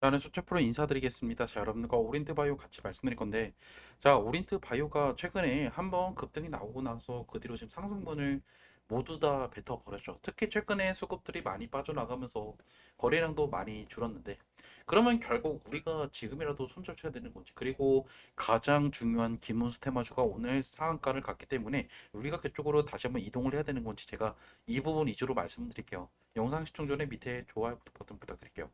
저는 수채 프로 인사드리겠습니다. 자, 여러분들과 오린트 바이오 같이 말씀드릴 건데, 자, 오린트 바이오가 최근에 한번 급등이 나오고 나서 그 뒤로 지금 상승분을 모두 다 뱉어버렸죠. 특히 최근에 수급들이 많이 빠져나가면서 거래량도 많이 줄었는데, 그러면 결국 우리가 지금이라도 손절 쳐야 되는 건지, 그리고 가장 중요한 김문수 테마주가 오늘 상한가를 갔기 때문에 우리가 그쪽으로 다시 한번 이동을 해야 되는 건지 제가 이 부분 위주로 말씀드릴게요. 영상 시청 전에 밑에 좋아요 버튼 부탁드릴게요.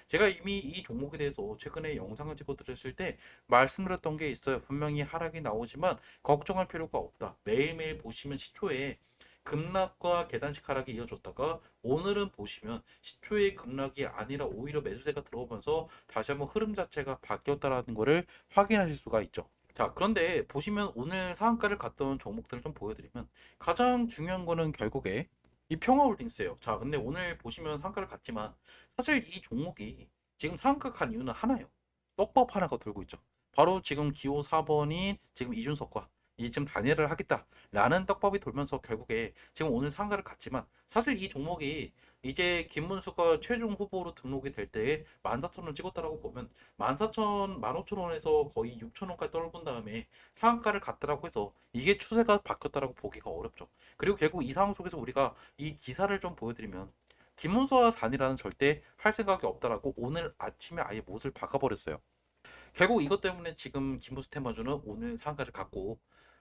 제가 이미 이 종목에 대해서 최근에 영상을 찍어 드렸을 때 말씀드렸던 게 있어요. 분명히 하락이 나오지만 걱정할 필요가 없다. 매일매일 보시면 시초에 급락과 계단식 하락이 이어졌다가 오늘은 보시면 시초의 급락이 아니라 오히려 매수세가 들어오면서 다시 한번 흐름 자체가 바뀌었다라는 것을 확인하실 수가 있죠. 자, 그런데 보시면 오늘 상한가를 갔던 종목들을 좀 보여드리면 가장 중요한 거는 결국에 이 평화홀딩스예요. 자, 근데 오늘 보시면 상한가를 갔지만 사실 이 종목이 지금 상한가 간 이유는 하나예요. 떡밥 하나가 돌고 있죠. 바로 지금 기호 4번인 지금 이준석과 이 지금 단일을 하겠다라는 떡밥이 돌면서 결국에 지금 오늘 상한가를 갔지만 사실 이 종목이 이제 김문수가 최종 후보로 등록이 될 때에 14,000원 찍었다라고 보면 14,000, 15,000원에서 거의 6,000원까지 떨군 다음에 상한가를 갔다라고 해서 이게 추세가 바뀌었다라고 보기가 어렵죠. 그리고 결국 이 상황 속에서 우리가 이 기사를 좀 보여드리면 김문수와 단일화는 절대 할 생각이 없다라고 오늘 아침에 아예 못을 박아버렸어요. 결국 이것 때문에 지금 김문수 테마주는 오늘 상한가를 갔고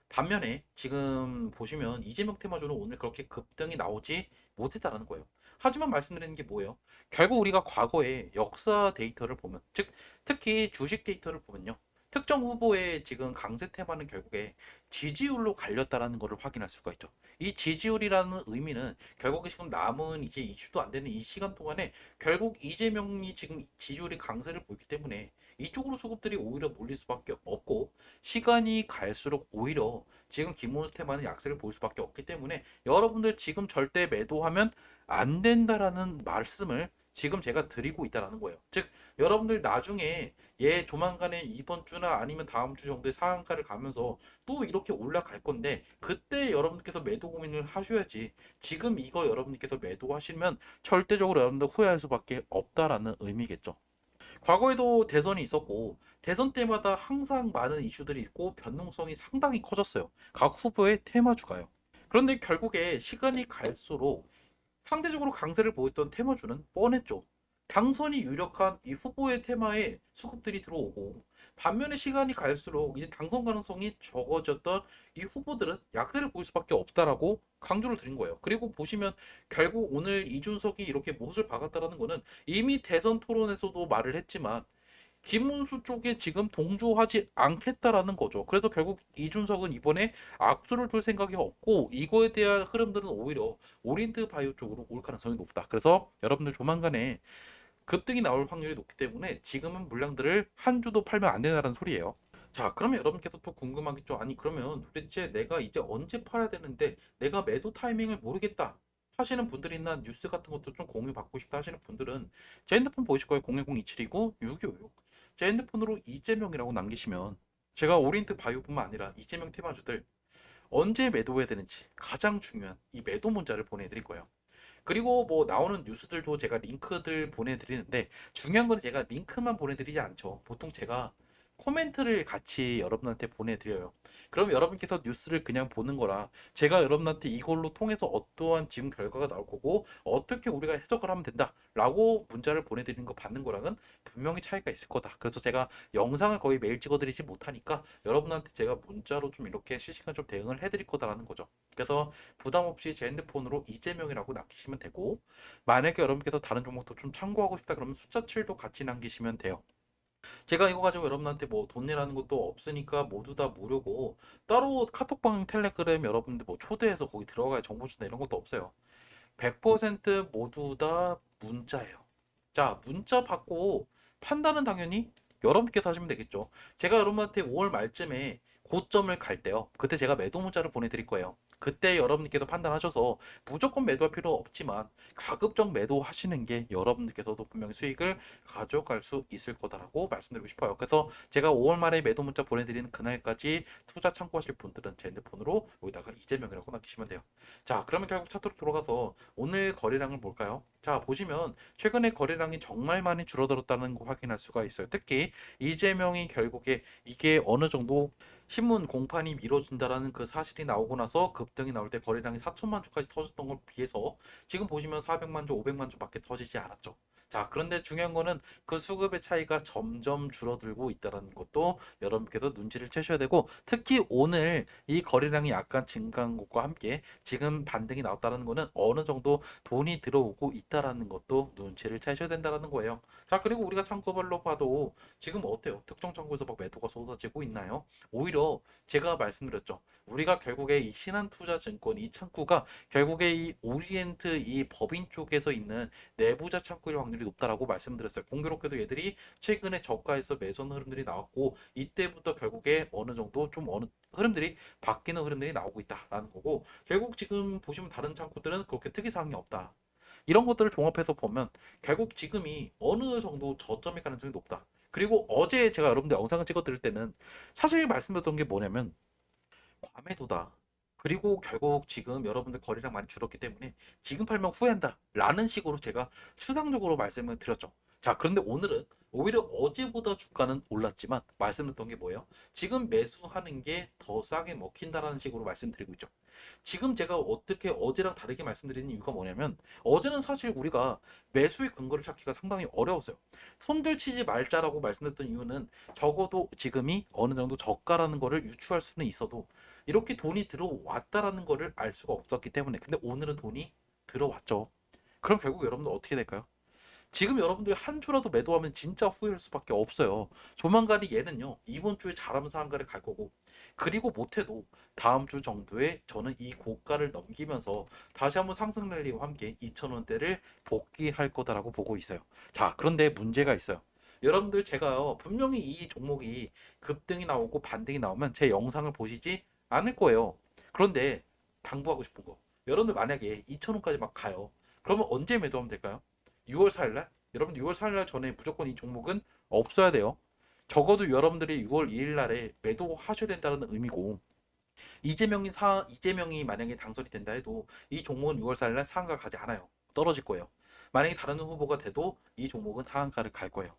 반면에 지금 보시면 이재명 테마주는 오늘 그렇게 급등이 나오지 못했다라는 거예요. 하지만 말씀드리는 게 뭐예요? 결국 우리가 과거의 역사 데이터를 보면, 즉 특히 주식 데이터를 보면요. 특정 후보의 지금 강세 테마는 결국에 지지율로 갈렸다라는 것을 확인할 수가 있죠. 이 지지율이라는 의미는 결국에 지금 남은 이제 이슈도 안 되는 이 시간 동안에 결국 이재명이 지금 지지율이 강세를 보이기 때문에 이쪽으로 수급들이 오히려 몰릴 수밖에 없고 시간이 갈수록 오히려 지금 김문수 테마는 약세를 보일 수밖에 없기 때문에 여러분들 지금 절대 매도하면 안 된다라는 말씀을 지금 제가 드리고 있다라는 거예요. 즉 여러분들 나중에 조만간에 이번 주나 아니면 다음 주 정도의 상한가를 가면서 또 이렇게 올라갈 건데 그때 여러분들께서 매도 고민을 하셔야지 지금 이거 여러분들께서 매도하시면 절대적으로 여러분들 후회할 수밖에 없다라는 의미겠죠. 과거에도 대선이 있었고 대선 때마다 항상 많은 이슈들이 있고 변동성이 상당히 커졌어요. 각 후보의 테마주가요. 그런데 결국에 시간이 갈수록 상대적으로 강세를 보였던 테마주는 뻔했죠. 당선이 유력한 이 후보의 테마에 수급들이 들어오고 반면에 시간이 갈수록 이제 당선 가능성이 적어졌던 이 후보들은 약세를 보일 수밖에 없다라고 강조를 드린 거예요. 그리고 보시면 결국 오늘 이준석이 이렇게 못을 박았다라는 거는 이미 대선 토론에서도 말을 했지만 김문수 쪽에 지금 동조하지 않겠다라는 거죠. 그래서 결국 이준석은 이번에 악수를 둘 생각이 없고 이거에 대한 흐름들은 오히려 오리엔트 바이오 쪽으로 올 가능성이 높다. 그래서 여러분들 조만간에 급등이 나올 확률이 높기 때문에 지금은 물량들을 한 주도 팔면 안 된다는 소리예요. 자, 그러면 여러분께서 또 궁금하겠죠. 아니, 그러면 도대체 내가 이제 언제 팔아야 되는데 내가 매도 타이밍을 모르겠다. 하시는 분들이나 뉴스 같은 것도 좀 공유 받고 싶다 하시는 분들은 제 핸드폰 보이실 거예요. 010-2729-6256. 제 핸드폰으로 이재명이라고 남기시면 제가 오리엔트 바이오뿐만 아니라 이재명 테마주들 언제 매도해야 되는지 가장 중요한 이 매도 문자를 보내드릴 거예요. 그리고 뭐 나오는 뉴스들도 제가 링크들 보내드리는데 중요한 건 제가 링크만 보내드리지 않죠. 보통 제가 코멘트를 같이 여러분한테 보내드려요. 그럼 여러분께서 뉴스를 그냥 보는 거라 제가 여러분한테 이걸로 통해서 어떠한 지금 결과가 나올 거고 어떻게 우리가 해석을 하면 된다라고 문자를 보내드리는 거 받는 거랑은 분명히 차이가 있을 거다. 그래서 제가 영상을 거의 매일 찍어드리지 못하니까 여러분한테 제가 문자로 좀 이렇게 실시간 좀 대응을 해드릴 거다라는 거죠. 그래서 부담 없이 제 핸드폰으로 이재명이라고 남기시면 되고 만약에 여러분께서 다른 종목도 좀 참고하고 싶다 그러면 숫자 7도 같이 남기시면 돼요. 제가 이거 가지고 여러분한테 뭐 돈 내라는 것도 없으니까 모두 다 무료고 따로 카톡방 텔레그램 여러분들 뭐 초대해서 거기 들어가야 정보 준다 이런 것도 없어요. 100% 모두 다 문자예요. 자, 문자 받고 판단은 당연히 여러분께서 하시면 되겠죠. 제가 여러분한테 5월 말쯤에 고점을 갈 때요. 그때 제가 매도 문자를 보내드릴 거예요. 그때 여러분께서 판단하셔서 무조건 매도할 필요 없지만 가급적 매도하시는 게 여러분들께서도 분명히 수익을 가져갈 수 있을 거다라고 말씀드리고 싶어요. 그래서 제가 5월 말에 매도 문자 보내드리는 그날까지 투자 참고하실 분들은 제 핸드폰으로 여기다가 이재명이라고 남기시면 돼요. 자, 그러면 결국 차트로 들어가서 오늘 거래량을 볼까요? 자, 보시면 최근에 거래량이 정말 많이 줄어들었다는 거 확인할 수가 있어요. 특히 이재명이 결국에 이게 어느 정도 신문 공판이 미뤄진다라는 그 사실이 나오고 나서 급등이 나올 때 거래량이 4천만 주까지 터졌던 걸 비해서 지금 보시면 400만 주, 500만 주밖에 터지지 않았죠. 자, 그런데 중요한 거는 그 수급의 차이가 점점 줄어들고 있다는 것도 여러분께서 눈치를 채셔야 되고, 특히 오늘 이 거래량이 약간 증가한 것과 함께 지금 반등이 나왔다는 거는 어느 정도 돈이 들어오고 있다라는 것도 눈치를 채셔야 된다는 거예요. 자, 그리고 우리가 창구별로 봐도 지금 어때요? 특정 창구에서 막 매도가 쏟아지고 있나요? 오히려 제가 말씀드렸죠. 우리가 결국에 이 신한투자증권 이 창구가 결국에 이 오리엔트 이 법인 쪽에서 있는 내부자 창구일 확률이 높다라고 말씀드렸어요. 공교롭게도 얘들이 최근에 저가에서 매수하는 흐름들이 나왔고 이때부터 결국에 어느 정도 좀 어느 흐름들이 바뀌는 흐름들이 나오고 있다라는 거고, 결국 지금 보시면 다른 창구들은 그렇게 특이사항이 없다. 이런 것들을 종합해서 보면 결국 지금이 어느 정도 저점일 가능성이 높다. 그리고 어제 제가 여러분들 영상을 찍어 드릴 때는 사실 말씀드렸던 게 뭐냐면 과매도다. 그리고 결국 지금 여러분들 거래량 많이 줄었기 때문에 지금 팔면 후회한다 라는 식으로 제가 추상적으로 말씀을 드렸죠. 자, 그런데 오늘은 오히려 어제보다 주가는 올랐지만 말씀드렸던 게 뭐예요? 지금 매수하는 게 더 싸게 먹힌다라는 식으로 말씀드리고 있죠. 지금 제가 어떻게 어제랑 다르게 말씀드리는 이유가 뭐냐면 어제는 사실 우리가 매수의 근거를 찾기가 상당히 어려웠어요. 손절 치지 말자라고 말씀드렸던 이유는 적어도 지금이 어느 정도 저가라는 거를 유추할 수는 있어도 이렇게 돈이 들어왔다라는 거를 알 수가 없었기 때문에. 근데 오늘은 돈이 들어왔죠. 그럼 결국 여러분들 어떻게 될까요? 지금 여러분들 한 주라도 매도하면 진짜 후회할 수밖에 없어요. 조만간에 얘는요, 이번 주에 잘하면서 한가를 갈 거고, 그리고 못해도 다음 주 정도에 저는 이 고가를 넘기면서 다시 한번 상승 랠리와 함께 2,000원대를 복귀할 거다라고 보고 있어요. 자, 그런데 문제가 있어요. 여러분들 제가요, 분명히 이 종목이 급등이 나오고 반등이 나오면 제 영상을 보시지 않을 거예요. 그런데 당부하고 싶은 거. 여러분들 만약에 2,000원까지 막 가요. 그러면 언제 매도하면 될까요? 6월 4일 날? 여러분 6월 4일 날 전에 무조건 이 종목은 없어야 돼요. 적어도 여러분들이 6월 2일 날에 매도하셔야 된다는 의미고, 이재명이 만약에 당선이 된다 해도 이 종목은 6월 4일 날 상한가 가지 않아요. 떨어질 거예요. 만약에 다른 후보가 돼도 이 종목은 하한가를 갈 거예요.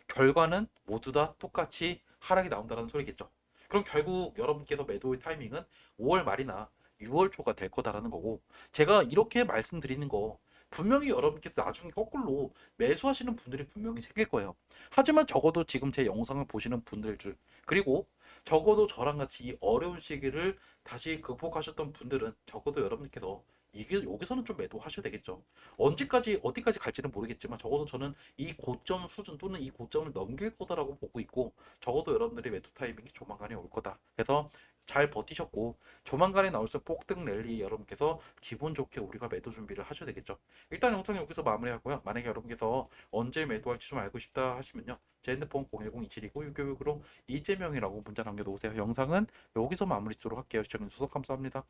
결과는 모두 다 똑같이 하락이 나온다는 소리겠죠. 그럼 결국 여러분께서 매도의 타이밍은 5월 말이나 6월 초가 될 거다라는 거고, 제가 이렇게 말씀드리는 거 분명히 여러분께서 나중에 거꾸로 매수하시는 분들이 분명히 생길 거예요. 하지만 적어도 지금 제 영상을 보시는 분들 중, 그리고 적어도 저랑 같이 이 어려운 시기를 다시 극복하셨던 분들은 적어도 여러분께서 이게 여기서는 좀 매도하셔야 되겠죠. 언제까지 어디까지 갈지는 모르겠지만 적어도 저는 이 고점 수준 또는 이 고점을 넘길 거다라고 보고 있고, 적어도 여러분들의 매도 타이밍이 조만간에 올 거다. 그래서 잘 버티셨고 조만간에 나올 수 폭등 랠리 여러분께서 기분 좋게 우리가 매도 준비를 하셔야 되겠죠. 일단 영상 여기서 마무리하고요. 만약에 여러분께서 언제 매도할지 좀 알고 싶다 하시면요, 제 핸드폰 010-2729-696으로 이재명이라고 문자 남겨놓으세요. 영상은 여기서 마무리 짓도록 할게요. 시청해주셔서 감사합니다.